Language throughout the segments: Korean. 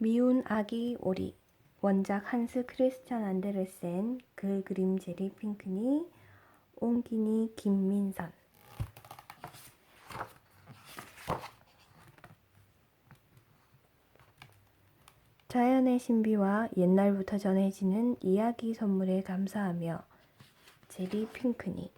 미운 아기 오리. 원작 한스 크리스찬 안데르센, 그 그림 제리 핑크니, 옹기니 김민선. 자연의 신비와 옛날부터 전해지는 이야기 선물에 감사하며. 제리 핑크니.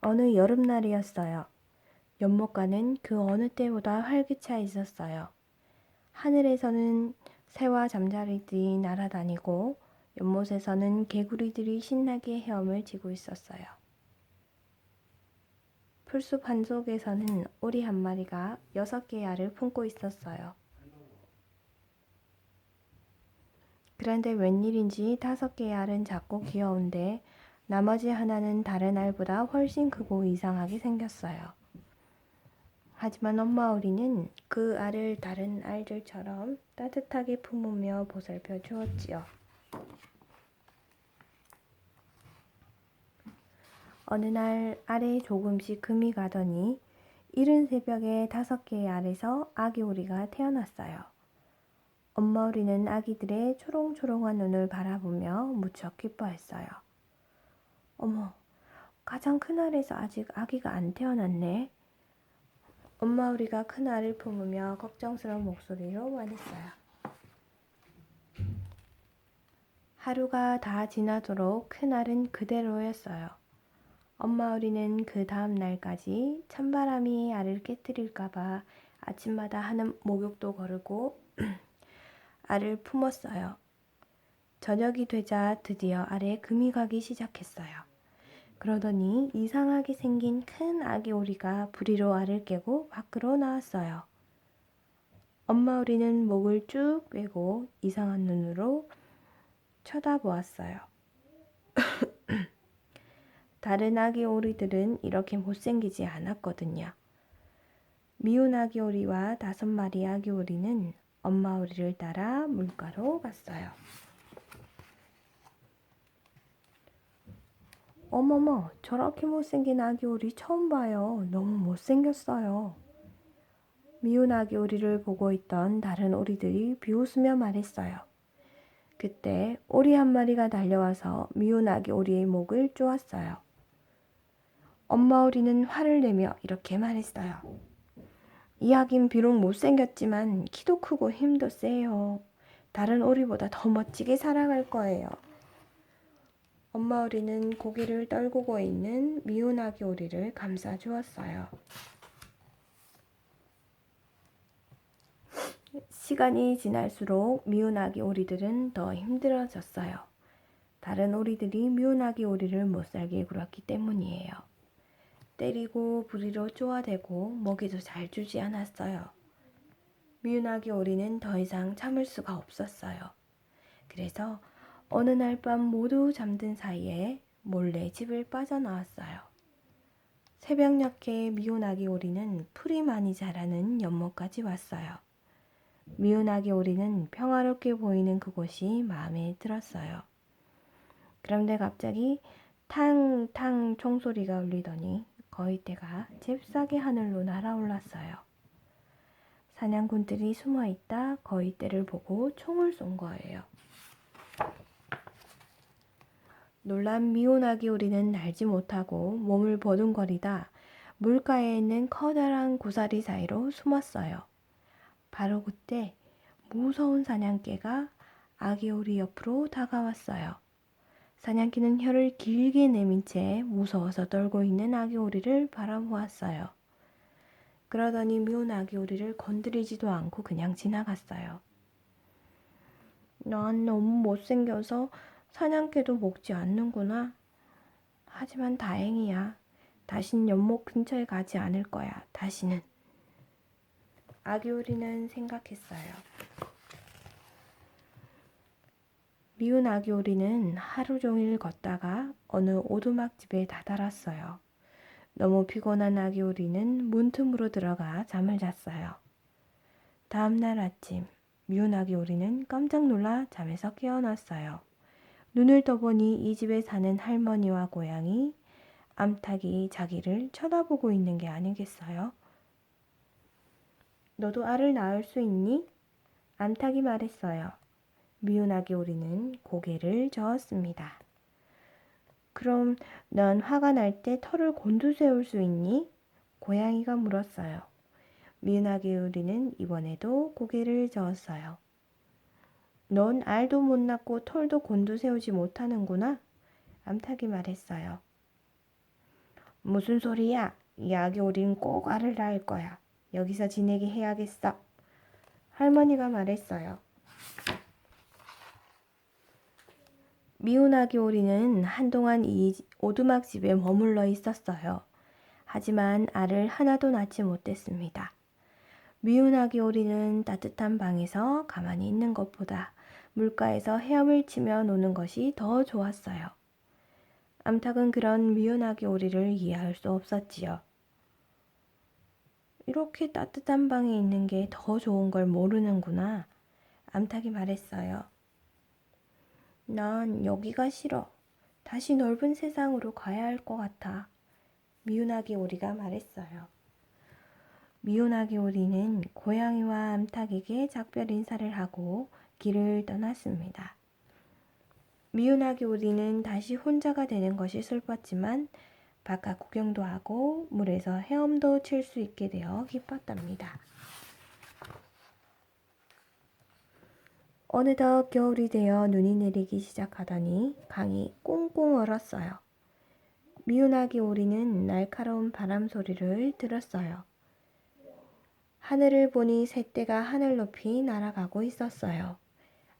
어느 여름날이었어요. 연못가는 그 어느 때보다 활기차 있었어요. 하늘에서는 새와 잠자리들이 날아다니고 연못에서는 개구리들이 신나게 헤엄을 치고 있었어요. 풀숲 한속에서는 오리 한 마리가 6개의 알을 품고 있었어요. 그런데 웬일인지 5개의 알은 작고 귀여운데 나머지 하나는 다른 알보다 훨씬 크고 이상하게 생겼어요. 하지만 엄마 오리는 그 알을 다른 알들처럼 따뜻하게 품으며 보살펴 주었지요. 어느 날 알에 조금씩 금이 가더니 이른 새벽에 5개의 알에서 아기 오리가 태어났어요. 엄마 오리는 아기들의 초롱초롱한 눈을 바라보며 무척 기뻐했어요. 어머, 가장 큰 알에서 아직 아기가 안 태어났네. 엄마 오리가 큰 알을 품으며 걱정스러운 목소리로 말했어요. 하루가 다 지나도록 큰 알은 그대로였어요. 엄마 오리는 그 다음 날까지 찬바람이 알을 깨뜨릴까봐 아침마다 하는 목욕도 거르고 알을 품었어요. 저녁이 되자 드디어 알에 금이 가기 시작했어요. 그러더니 이상하게 생긴 큰 아기 오리가 부리로 알을 깨고 밖으로 나왔어요. 엄마 오리는 목을 쭉 꿰고 이상한 눈으로 쳐다보았어요. 다른 아기 오리들은 이렇게 못생기지 않았거든요. 미운 아기 오리와 5마리 아기 오리는 엄마 오리를 따라 물가로 갔어요. 어머머, 저렇게 못생긴 아기 오리 처음 봐요. 너무 못생겼어요. 미운 아기 오리를 보고 있던 다른 오리들이 비웃으며 말했어요. 그때 오리 한 마리가 달려와서 미운 아기 오리의 목을 쪼았어요. 엄마 오리는 화를 내며 이렇게 말했어요. 이 아긴 비록 못생겼지만 키도 크고 힘도 세요. 다른 오리보다 더 멋지게 살아갈 거예요. 엄마 오리는 고개를 떨구고 있는 미운 아기 오리를 감싸주었어요. 시간이 지날수록 미운 아기 오리들은 더 힘들어졌어요. 다른 오리들이 미운 아기 오리를 못살게 굴었기 때문이에요. 때리고 부리로 쪼아대고 먹이도 잘 주지 않았어요. 미운 아기 오리는 더 이상 참을 수가 없었어요. 그래서 어느 날 밤 모두 잠든 사이에 몰래 집을 빠져나왔어요. 새벽녘에 미운 아기 오리는 풀이 많이 자라는 연못까지 왔어요. 미운 아기 오리는 평화롭게 보이는 그곳이 마음에 들었어요. 그런데 갑자기 탕탕 총소리가 울리더니 거위떼가 잽싸게 하늘로 날아올랐어요. 사냥꾼들이 숨어있다 거위떼를 보고 총을 쏜 거예요. 놀란 미운 아기 오리는 날지 못하고 몸을 버둥거리다 물가에 있는 커다란 고사리 사이로 숨었어요. 바로 그때 무서운 사냥개가 아기 오리 옆으로 다가왔어요. 사냥개는 혀를 길게 내민 채 무서워서 떨고 있는 아기 오리를 바라보았어요. 그러더니 미운 아기 오리를 건드리지도 않고 그냥 지나갔어요. 난 너무 못생겨서 사냥개도 먹지 않는구나. 하지만 다행이야. 다신 연못 근처에 가지 않을 거야. 다시는. 아기 오리는 생각했어요. 미운 아기 오리는 하루 종일 걷다가 어느 오두막집에 다다랐어요. 너무 피곤한 아기 오리는 문틈으로 들어가 잠을 잤어요. 다음날 아침, 미운 아기 오리는 깜짝 놀라 잠에서 깨어났어요. 눈을 떠보니 이 집에 사는 할머니와 고양이, 암탉이 자기를 쳐다보고 있는 게 아니겠어요? 너도 알을 낳을 수 있니? 암탉이 말했어요. 미운 아기 오리는 고개를 저었습니다. 그럼 넌 화가 날 때 털을 곤두세울 수 있니? 고양이가 물었어요. 미운 아기 오리는 이번에도 고개를 저었어요. 넌 알도 못 낳고 털도 곤두세우지 못하는구나. 암탉이 말했어요. 무슨 소리야? 이 아기 오리는 꼭 알을 낳을 거야. 여기서 지내게 해야겠어. 할머니가 말했어요. 미운 아기 오리는 한동안 이 오두막 집에 머물러 있었어요. 하지만 알을 하나도 낳지 못했습니다. 미운 아기 오리는 따뜻한 방에서 가만히 있는 것보다 물가에서 헤엄을 치며 노는 것이 더 좋았어요. 암탉은 그런 미운 아기 오리를 이해할 수 없었지요. 이렇게 따뜻한 방에 있는 게 더 좋은 걸 모르는구나. 암탉이 말했어요. 난 여기가 싫어. 다시 넓은 세상으로 가야 할 것 같아. 미운 아기 오리가 말했어요. 미운 아기 오리는 고양이와 암탉에게 작별 인사를 하고 길을 떠났습니다. 미운 아기 오리는 다시 혼자가 되는 것이 슬펐지만 바깥 구경도 하고 물에서 헤엄도 칠 수 있게 되어 기뻤답니다. 어느덧 겨울이 되어 눈이 내리기 시작하더니 강이 꽁꽁 얼었어요. 미운 아기 오리는 날카로운 바람 소리를 들었어요. 하늘을 보니 새떼가 하늘 높이 날아가고 있었어요.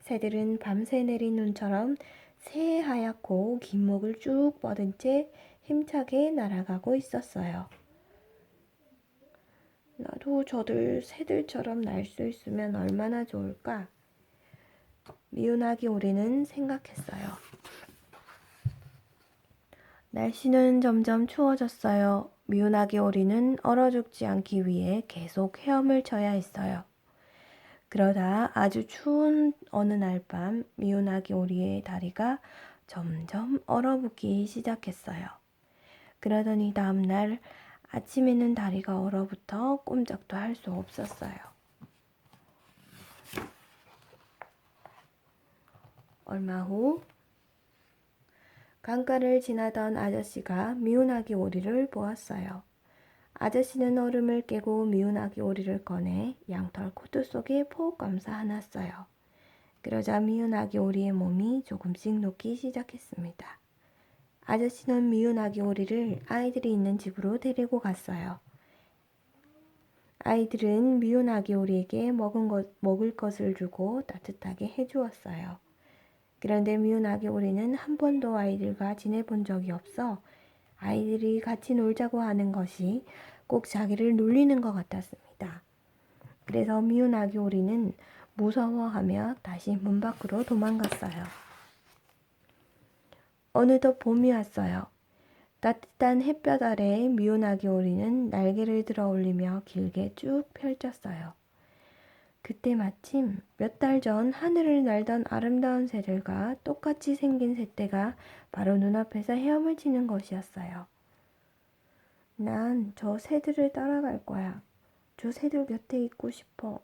새들은 밤새 내린 눈처럼 새하얗고 긴 목을 쭉 뻗은 채 힘차게 날아가고 있었어요. 나도 저들 새들처럼 날 수 있으면 얼마나 좋을까? 미운 아기 오리는 생각했어요. 날씨는 점점 추워졌어요. 미운 아기 오리는 얼어 죽지 않기 위해 계속 헤엄을 쳐야 했어요. 그러다 아주 추운 어느 날 밤 미운 아기 오리의 다리가 점점 얼어붙기 시작했어요. 그러더니 다음 날 아침에는 다리가 얼어붙어 꼼짝도 할 수 없었어요. 얼마 후 강가를 지나던 아저씨가 미운 아기 오리를 보았어요. 아저씨는 얼음을 깨고 미운 아기 오리를 꺼내 양털 코트 속에 푹 감싸 안았어요. 그러자 미운 아기 오리의 몸이 조금씩 녹기 시작했습니다. 아저씨는 미운 아기 오리를 아이들이 있는 집으로 데리고 갔어요. 아이들은 미운 아기 오리에게 먹을 것을 주고 따뜻하게 해주었어요. 그런데 미운 아기 오리는 한 번도 아이들과 지내본 적이 없어 아이들이 같이 놀자고 하는 것이 꼭 자기를 놀리는 것 같았습니다. 그래서 미운 아기 오리는 무서워하며 다시 문 밖으로 도망갔어요. 어느덧 봄이 왔어요. 따뜻한 햇볕 아래 미운 아기 오리는 날개를 들어 올리며 길게 쭉 펼쳤어요. 그때 마침 몇 달 전 하늘을 날던 아름다운 새들과 똑같이 생긴 새떼가 바로 눈앞에서 헤엄을 치는 것이었어요. 난 저 새들을 따라갈 거야. 저 새들 곁에 있고 싶어.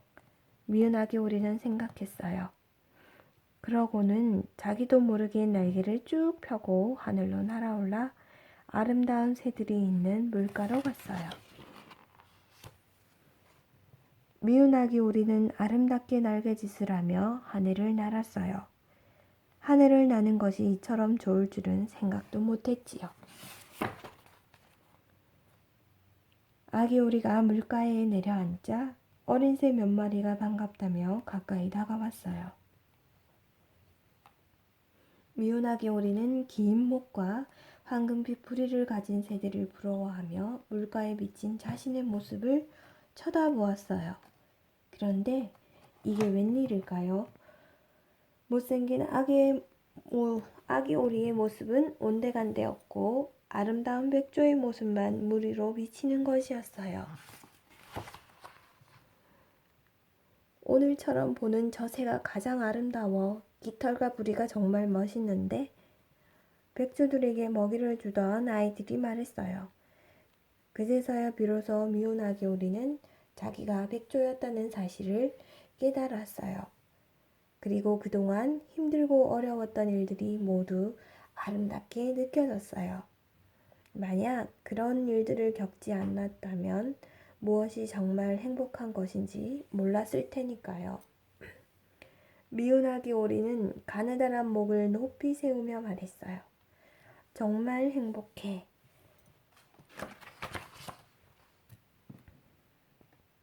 미운 아기 오리는 생각했어요. 그러고는 자기도 모르게 날개를 쭉 펴고 하늘로 날아올라 아름다운 새들이 있는 물가로 갔어요. 미운 아기 오리는 아름답게 날개짓을 하며 하늘을 날았어요. 하늘을 나는 것이 이처럼 좋을 줄은 생각도 못했지요. 아기 오리가 물가에 내려앉자 어린 새 몇 마리가 반갑다며 가까이 다가왔어요. 미운 아기 오리는 긴 목과 황금빛 부리를 가진 새들을 부러워하며 물가에 비친 자신의 모습을 쳐다보았어요. 그런데 이게 웬일일까요? 못생긴 아기 오리의 모습은 온데간데 없고 아름다운 백조의 모습만 물 위로 비치는 것이었어요. 오늘처럼 보는 저 새가 가장 아름다워. 깃털과 부리가 정말 멋있는데? 백조들에게 먹이를 주던 아이들이 말했어요. 그제서야 비로소 미운 아기 오리는 자기가 백조였다는 사실을 깨달았어요. 그리고 그동안 힘들고 어려웠던 일들이 모두 아름답게 느껴졌어요. 만약 그런 일들을 겪지 않았다면 무엇이 정말 행복한 것인지 몰랐을 테니까요. 미운 아기 오리는 가느다란 목을 높이 세우며 말했어요. 정말 행복해.